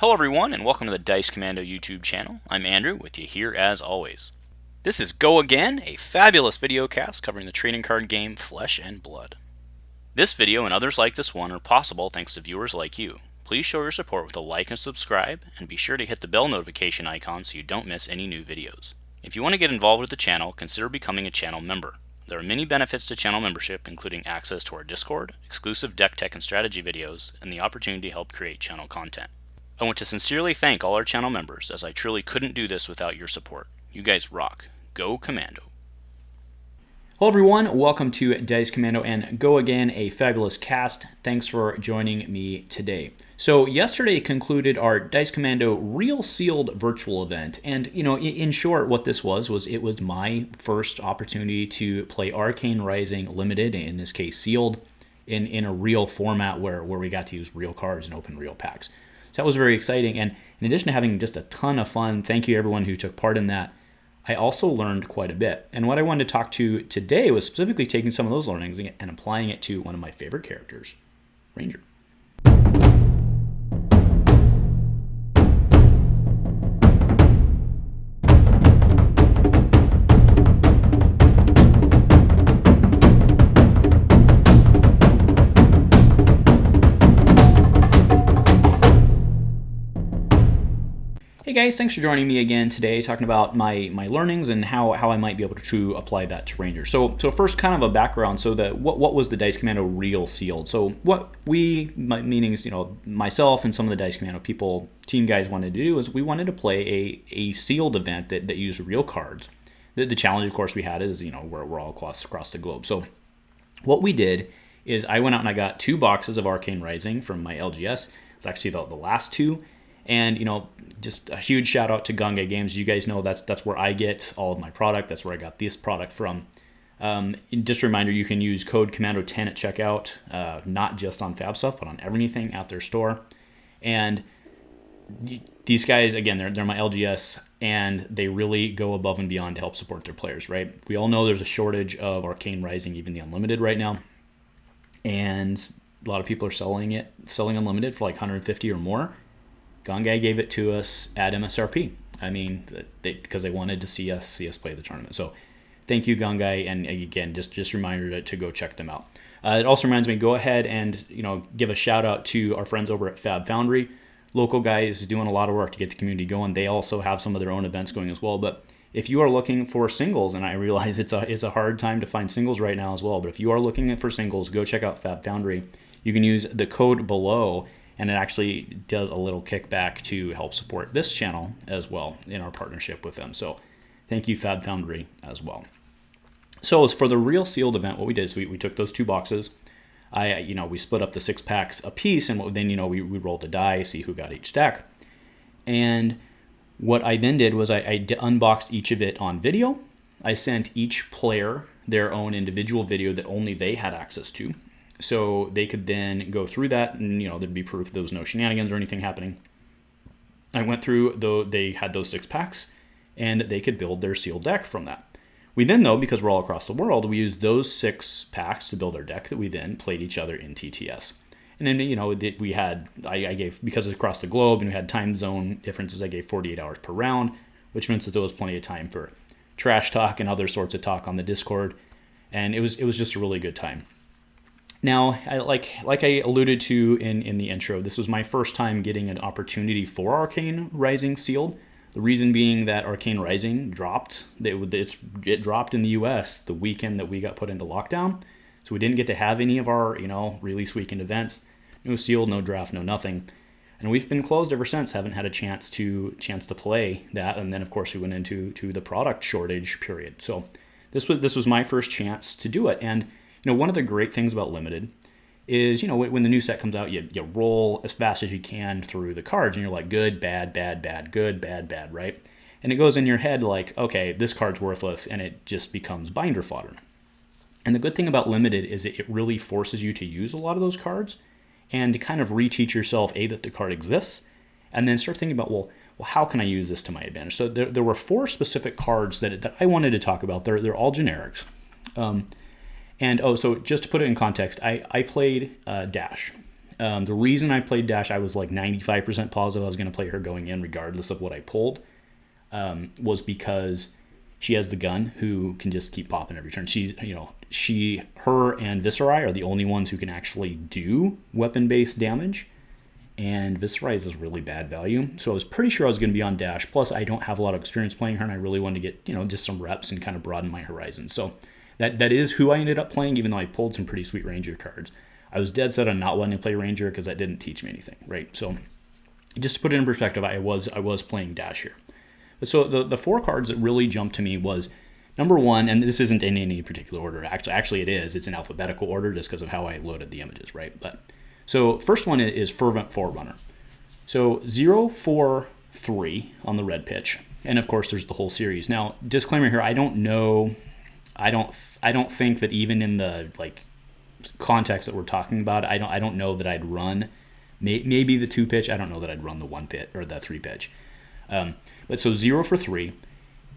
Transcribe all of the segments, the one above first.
Hello everyone, and welcome to the Dice Commando YouTube channel. I'm Andrew, with you here as always. This is Go Again, a fabulous video cast covering the trading card game Flesh and Blood. This video and others like this one are possible thanks to viewers like you. Please show your support with a like and subscribe, and be sure to hit the bell notification icon so you don't miss any new videos. If you want to get involved with the channel, consider becoming a channel member. There are many benefits to channel membership, including access to our Discord, exclusive deck tech and strategy videos, and the opportunity to help create channel content. I want to sincerely thank all our channel members, as I truly couldn't do this without your support. You guys rock. Go Commando. Hello everyone, welcome to Dice Commando and Go Again, a fabulous cast. Thanks for joining me today. So yesterday concluded our Dice Commando Real Sealed virtual event, and in short what this was it was my first opportunity to play Arcane Rising Limited, in this case sealed, in a real format where we got to use real cards and open real packs. So that was very exciting, and in addition to having just a ton of fun, thank you everyone who took part in that, I also learned quite a bit. And what I wanted to talk to today was specifically taking some of those learnings and applying it to one of my favorite characters, Ranger. Hey guys, thanks for joining me again today, talking about my learnings and how I might be able to apply that to Ranger. So first, kind of a background. So what was the Dice Commando Real Sealed? So what meaning myself and some of the Dice Commando team guys wanted to do is we wanted to play a sealed event that used real cards. The challenge, of course, we had is we're all across the globe. So what we did is I went out and I got 2 boxes of Arcane Rising from my LGS. It's actually the last 2. And, just a huge shout out to Gunga Games. You guys know that's where I get all of my product. That's where I got this product from. Just a reminder, you can use code Commando10 at checkout, not just on Fab Stuff, but on everything at their store. And these guys, again, they're my LGS, and they really go above and beyond to help support their players, right? We all know there's a shortage of Arcane Rising, even the Unlimited right now. And a lot of people are selling Unlimited for like 150 or more. Gungai gave it to us at MSRP. I mean, because they wanted to see us play the tournament. So thank you, Gungai, and again, just a reminder to go check them out. It also reminds me, go ahead and give a shout out to our friends over at Fab Foundry. Local guys doing a lot of work to get the community going. They also have some of their own events going as well. But if you are looking for singles, and I realize it's a hard time to find singles right now as well, but if you are looking for singles, go check out Fab Foundry. You can use the code below, and it actually does a little kickback to help support this channel as well in our partnership with them. So thank you, Fab Foundry, as well. So as for the Real Sealed event, what we did is we took those 2 boxes. We split up the 6 packs a piece, and then we rolled the die, see who got each deck. And what I then did was I unboxed each of it on video. I sent each player their own individual video that only they had access to. So they could then go through that, and there'd be proof there was no shenanigans or anything happening. I went through, though they had those 6 packs, and they could build their sealed deck from that. We then, though, because we're all across the world, we used those 6 packs to build our deck that we then played each other in TTS. And then, we had, I gave, because it's across the globe and we had time zone differences, I gave 48 hours per round, which meant that there was plenty of time for trash talk and other sorts of talk on the Discord. And it was just a really good time. Now, like I alluded to in the intro, this was my first time getting an opportunity for Arcane Rising sealed. The reason being that Arcane Rising dropped. It dropped in the US the weekend that we got put into lockdown. So we didn't get to have any of our release weekend events. No sealed, no draft, no nothing. And we've been closed ever since. Haven't had a chance to play that. And then of course we went into the product shortage period. So this was my first chance to do it. And one of the great things about Limited is, when the new set comes out, you roll as fast as you can through the cards, and you're like, good, bad, bad, bad, good, bad, bad, right? And it goes in your head like, okay, this card's worthless, and it just becomes binder fodder. And the good thing about Limited is it really forces you to use a lot of those cards and to kind of reteach yourself, that the card exists, and then start thinking about, well, how can I use this to my advantage? So there were 4 specific cards that I wanted to talk about. They're all generics. So just to put it in context, I played Dash. The reason I played Dash, I was like 95% positive I was going to play her going in regardless of what I pulled, was because she has the gun who can just keep popping every turn. Her and Viserai are the only ones who can actually do weapon-based damage, and Viserai is really bad value. So I was pretty sure I was going to be on Dash. Plus, I don't have a lot of experience playing her, and I really wanted to get just some reps and kind of broaden my horizons. So that is who I ended up playing, even though I pulled some pretty sweet Ranger cards. I was dead set on not wanting to play Ranger because that didn't teach me anything, right? So just to put it in perspective, I was playing Dash here. So the 4 cards that really jumped to me was, number 1, and this isn't in any particular order. Actually, it is. It's in alphabetical order just because of how I loaded the images, right? So first one is Fervent Forerunner. So 0, 4, 3 on the red pitch, and of course there's the whole series. Now, disclaimer here: I don't know. I don't think that even in the context that we're talking about, I don't know that I'd run maybe the 2 pitch. I don't know that I'd run the 1 pitch or the 3 pitch. But so 0 for 3.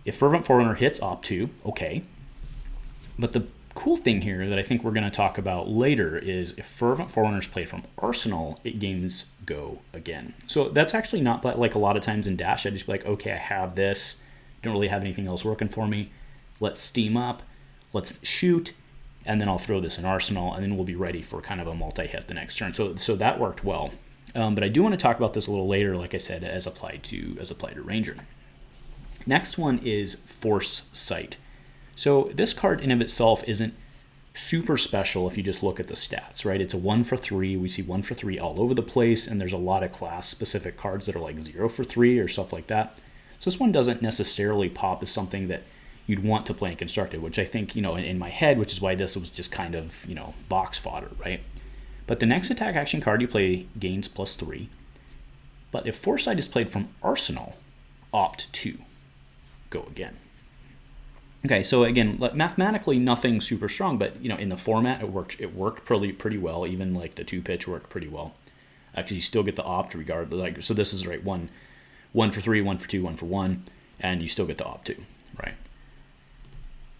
If Fervent Forerunner hits op 2, okay. But the cool thing here that I think we're going to talk about later is if Fervent Forerunner is played from Arsenal, it gains go again. So that's actually not like a lot of times in Dash. I'd just be like, okay, I have this. Don't really have anything else working for me. Let's steam up. Let's shoot. And then I'll throw this in Arsenal, and then we'll be ready for kind of a multi-hit the next turn. So that worked well. But I do want to talk about this a little later, like I said, as applied to Ranger. Next one is Force Sight. So this card in of itself isn't super special if you just look at the stats, right? It's a 1 for 3. We see 1 for 3 all over the place, and there's a lot of class-specific cards that are like 0 for 3 or stuff like that. So this one doesn't necessarily pop as something that you'd want to play in Constructed, which I think, in my head, which is why this was just kind of, box fodder, right? But the next attack action card you play gains +3. But if Foresight is played from Arsenal, opt 2. Go again. Okay, so again, mathematically nothing super strong, but in the format it worked pretty well. Even like the 2 pitch worked pretty well. Because you still get the opt regardless. So this is right, one for 3, 1 for 2, 1 for 1, and you still get the opt 2, right?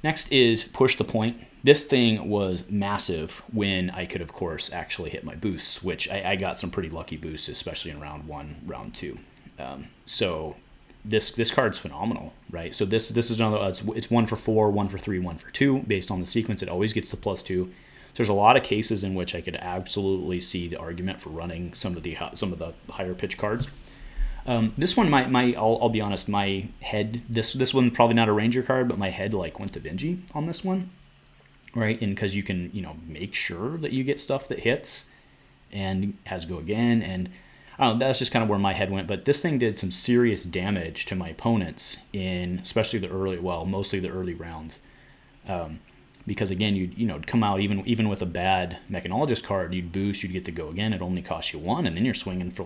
Next is Push the Point. This thing was massive when I could, of course, actually hit my boosts, which I got some pretty lucky boosts, especially in round 1, round 2. So this card's phenomenal, right? So this is another. It's 1 for 4, 1 for 3, 1 for 2. Based on the sequence, it always gets the +2. So there's a lot of cases in which I could absolutely see the argument for running some of the higher pitch cards. This one, I'll be honest, my head, this one's probably not a Ranger card, but my head went to Benji on this one, right? And because you can, make sure that you get stuff that hits and has go again. And I don't know, that's just kind of where my head went. But this thing did some serious damage to my opponents in especially mostly the early rounds. Because again, you'd come out even with a bad Mechanologist card, you'd boost, you'd get to go again. It only costs you 1, and then you're swinging for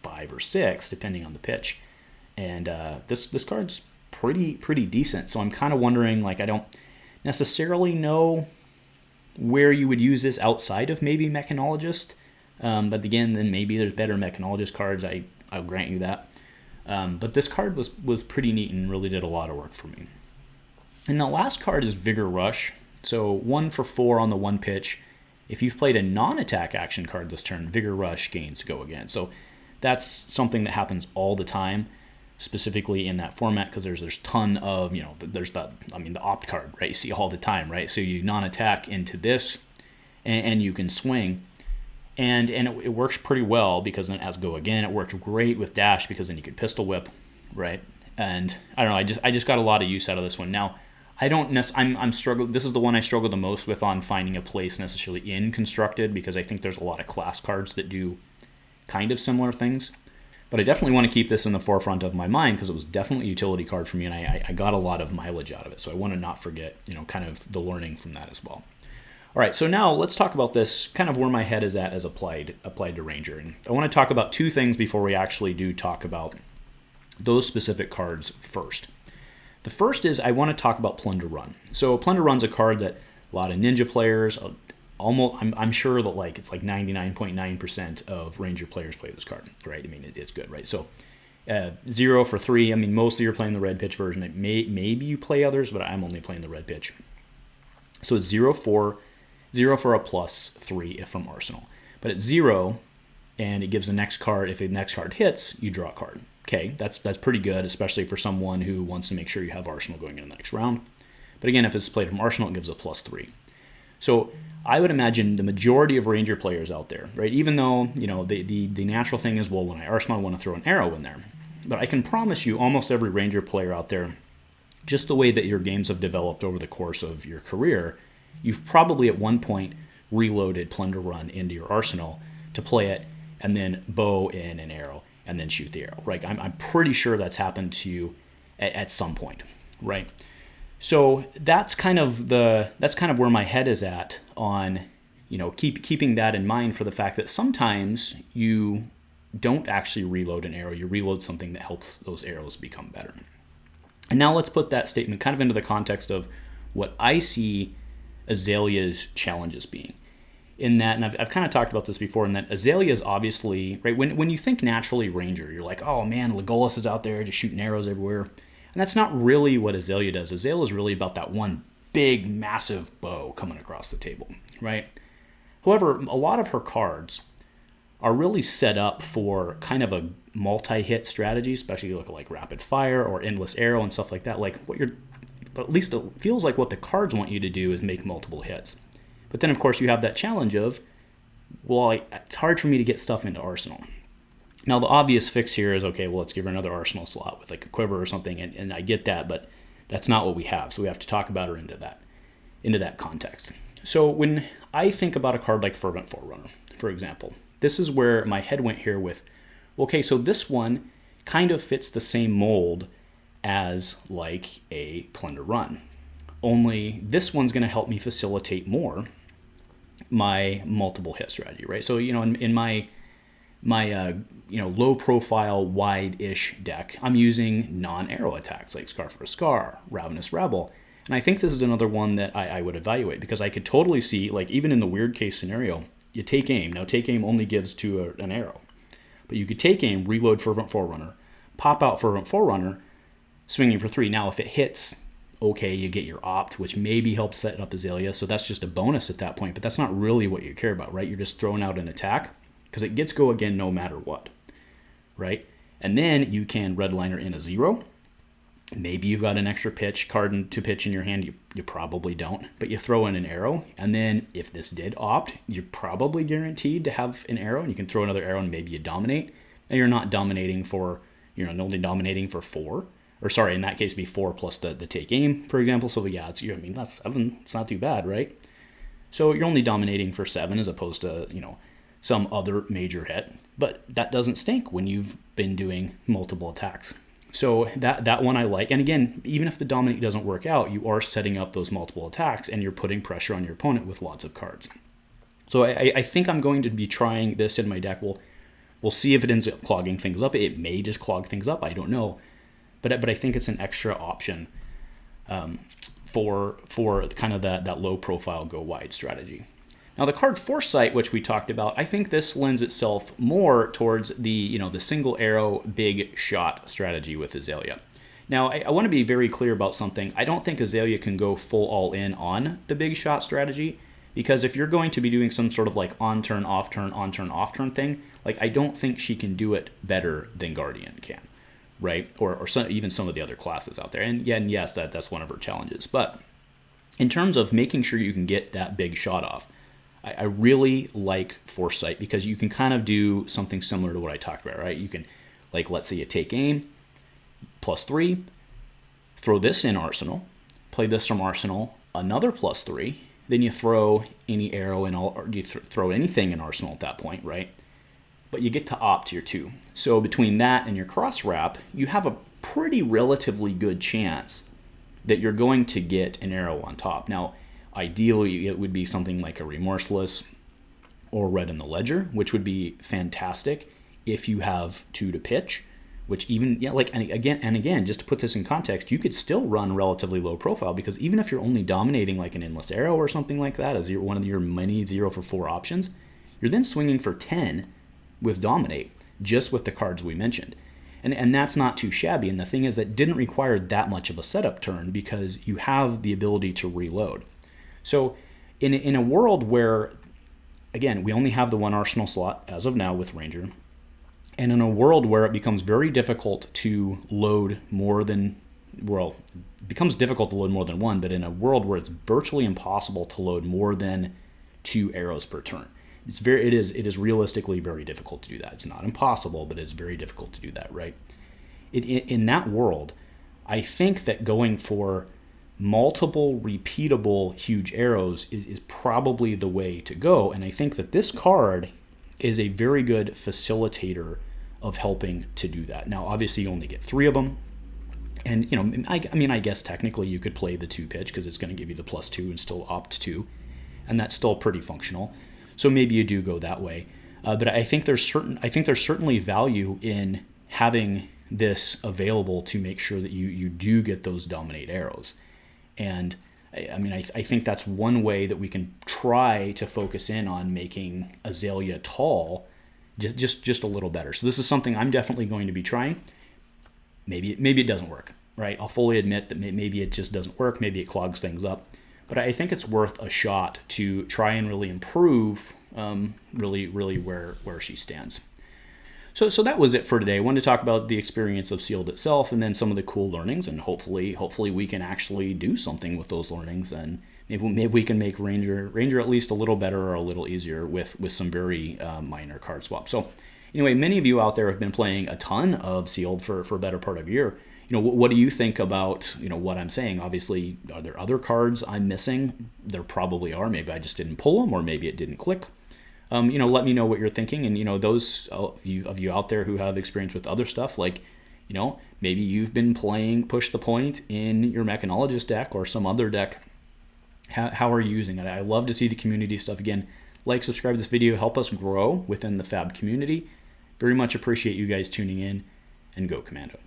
5 or 6 depending on the pitch. And this card's pretty decent. So I'm kind of wondering, I don't necessarily know where you would use this outside of maybe Mechanologist. But again, then maybe there's better Mechanologist cards. I'll grant you that. But this card was pretty neat and really did a lot of work for me. And the last card is Vigor Rush. So 1 for 4 on the 1 pitch. If you've played a non-attack action card this turn, Vigor Rush gains go again. So that's something that happens all the time, specifically in that format, because there's ton of, there's the opt card, right? You see all the time, right? So you non-attack into this, and you can swing. And it works pretty well because then it has go again. It works great with Dash because then you can pistol whip, right? And I don't know, I just got a lot of use out of this one. Now, I'm struggling. This is the one I struggle the most with on finding a place necessarily in Constructed, because I think there's a lot of class cards that do kind of similar things. But I definitely want to keep this in the forefront of my mind because it was definitely a utility card for me, and I got a lot of mileage out of it. So I want to not forget, kind of the learning from that as well. All right, so now let's talk about this, kind of where my head is at as applied to Ranger. And I want to talk about 2 things before we actually do talk about those specific cards first. The first is I want to talk about Plunder Run. So Plunder Run's a card that a lot of Ninja players, I'm sure that it's 99.9% of Ranger players play this card, right? I mean, it's good, right? So 0 for 3. I mean, mostly you're playing the red pitch version. Maybe you play others, but I'm only playing the red pitch. So it's 0 for a +3 if from Arsenal. But at 0, and it gives the next card. If the next card hits, you draw a card. Okay, that's pretty good, especially for someone who wants to make sure you have Arsenal going into the next round. But again, if it's played from Arsenal, it gives a +3. So I would imagine the majority of Ranger players out there, right? Even though, the natural thing is, well, when I Arsenal, I want to throw an arrow in there. But I can promise you almost every Ranger player out there, just the way that your games have developed over the course of your career, you've probably at one point reloaded Plunder Run into your Arsenal to play it, and then bow in an arrow, and then shoot the arrow, right? I'm pretty sure that's happened to you at some point, right? So that's kind of where my head is at on, keeping that in mind for the fact that sometimes you don't actually reload an arrow, you reload something that helps those arrows become better. And now let's put that statement kind of into the context of what I see Azalea's challenges being. In that, and I've kind of talked about this before, in that Azalea is obviously, right, when you think naturally Ranger, you're like, oh man, Legolas is out there just shooting arrows everywhere. And that's not really what Azalea does. Azalea is really about that one big, massive bow coming across the table, right? However, a lot of her cards are really set up for kind of a multi-hit strategy, especially look like Rapid Fire or Endless Arrow and stuff like that. Like at least it feels like what the cards want you to do is make multiple hits. But then, of course, you have that challenge of, well, it's hard for me to get stuff into Arsenal. Now, the obvious fix here is, okay, well, let's give her another Arsenal slot with like a quiver or something, and I get that, but that's not what we have, so we have to talk about her into that context. So when I think about a card like Fervent Forerunner, for example, this is where my head went here with, okay, so this one kind of fits the same mold as like a Plunder Run, only this one's going to help me facilitate more my multiple hit strategy, right? So, in my low profile, wide-ish deck, I'm using non-arrow attacks like Scar for a Scar, Ravenous Rabble. And I think this is another one that I would evaluate, because I could totally see, like, even in the weird case scenario, you take aim. Now, take aim only gives to an arrow. But you could take aim, reload Fervent Forerunner, pop out Fervent Forerunner, swinging for 3. Now, if it hits, okay, you get your opt, which maybe helps set up Azalea, so that's just a bonus at that point, but that's not really what you care about, right? You're just throwing out an attack, because it gets go again no matter what, right? And then you can redliner in a 0. Maybe you've got an extra pitch card to pitch in your hand. You probably don't, but you throw in an arrow, and then if this did opt, you're probably guaranteed to have an arrow, and you can throw another arrow and maybe you dominate. And you're not dominating for, only dominating for 4. Or sorry, in that case, it'd be 4 plus the take aim, for example. So yeah, that's 7. It's not too bad, right? So you're only dominating for 7 as opposed to, some other major hit. But that doesn't stink when you've been doing multiple attacks. So that one I like. And again, even if the dominate doesn't work out, you are setting up those multiple attacks and you're putting pressure on your opponent with lots of cards. So I think I'm going to be trying this in my deck. We'll see if it ends up clogging things up. It may just clog things up. I don't know. But I think it's an extra option for kind of that low profile go wide strategy. Now the card Foresight, which we talked about, I think this lends itself more towards the single arrow big shot strategy with Azalea. Now I want to be very clear about something. I don't think Azalea can go full all in on the big shot strategy, because if you're going to be doing some sort of like on turn off turn on turn off turn thing, like I don't think she can do it better than Guardian can. Right, or even some of the other classes out there, and yes, that's one of her challenges. But in terms of making sure you can get that big shot off, I really like Foresight, because you can kind of do something similar to what I talked about, right? You can, like, let's say you take aim, +3, throw this in Arsenal, play this from Arsenal, another +3, then you throw any arrow in all, or you throw anything in Arsenal at that point, right? But you get to opt your 2. So between that and your cross wrap, you have a pretty relatively good chance that you're going to get an arrow on top. Now, ideally, it would be something like a Remorseless or Red in the Ledger, which would be fantastic if you have 2 to pitch, which even, and again, just to put this in context, you could still run relatively low profile, because even if you're only dominating like an Endless Arrow or something like that as one of your many 0 for 4 options, you're then swinging for 10 with Dominate, just with the cards we mentioned. And that's not too shabby. And the thing is, that didn't require that much of a setup turn, because you have the ability to reload. So in a world where, again, we only have the one arsenal slot as of now with Ranger. And in a world where it becomes very difficult to load more than, well, it becomes difficult to load more than one, but in a world where it's virtually impossible to load more than 2 arrows per turn, it is realistically very difficult to do that. It's not impossible, but it's very difficult to do that, right? In that world, I think that going for multiple repeatable huge arrows is probably the way to go. And I think that this card is a very good facilitator of helping to do that. Now, obviously, you only get 3 of them. And, I guess technically you could play the 2 pitch because it's going to give you the +2 and still opt 2. And that's still pretty functional. So maybe you do go that way. But I think there's certainly value in having this available to make sure that you do get those dominate arrows. And I think that's one way that we can try to focus in on making Azalea tall just a little better. So this is something I'm definitely going to be trying. Maybe it doesn't work, right? I'll fully admit that maybe it just doesn't work. Maybe it clogs things up. But I think it's worth a shot to try and really improve really where she stands. So that was it for today. I wanted to talk about the experience of Sealed itself and then some of the cool learnings, and hopefully we can actually do something with those learnings, and maybe we can make Ranger at least a little better or a little easier with some very minor card swaps. So anyway, many of you out there have been playing a ton of Sealed for a better part of a year. What do you think about what I'm saying? Obviously, are there other cards I'm missing? There probably are. Maybe I just didn't pull them, or maybe it didn't click. Let me know what you're thinking. And, those of you out there who have experience with other stuff, like, maybe you've been playing Push the Point in your Mechanologist deck or some other deck. How are you using it? I love to see the community stuff. Again, like, subscribe to this video, help us grow within the Fab community. Very much appreciate you guys tuning in, and go Commando.